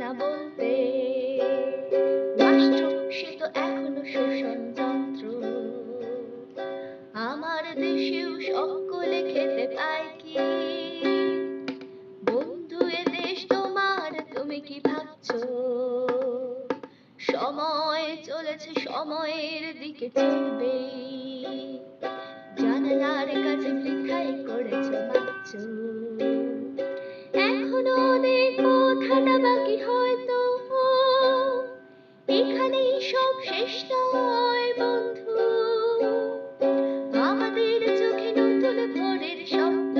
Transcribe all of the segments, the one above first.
না বলতে। রাষ্ট্র সে তো এখনো শোষণ যন্ত্র, আমার দেশেও সকলে খেতে পায় কি? বন্ধু এ দেশ তোমার, তুমি কি ভাবছো সময় চলেছে সময়ের দিকে চলবে? জানালার কাছে বৃথাই করেছো মাপছো, এখনো অনেক পথ হাঁটা বাকি হয়তো, এখানেই সব শেষ নয় বন্ধু। আমাদের চোখে নতুন ভোরের স্বপ্ন,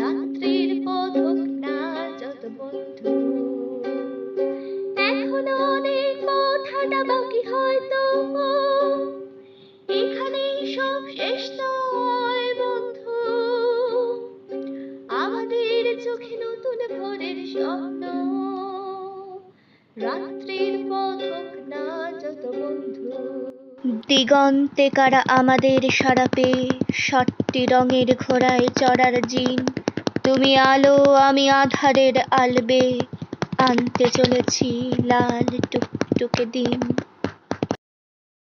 রাত্রির পথ হোক না যত বন্ধু, এখনো অনেক পথ হাঁটা বাকি হয়তো, এখানেই সব শেষ নয় বন্ধু। আমাদের চোখে নতুন ভোরের স্বপ্ন, রাত্রির পথ হোক না যত বন্ধু। দিগন্তে কারা আমাদের সারা পেয়ে, 7টি রঙের ঘোড়ায় চড়ার জিন। তুমি আলো আমি আধারের আলবে, আনতে চলেছি লাল টুকটুকে দিন।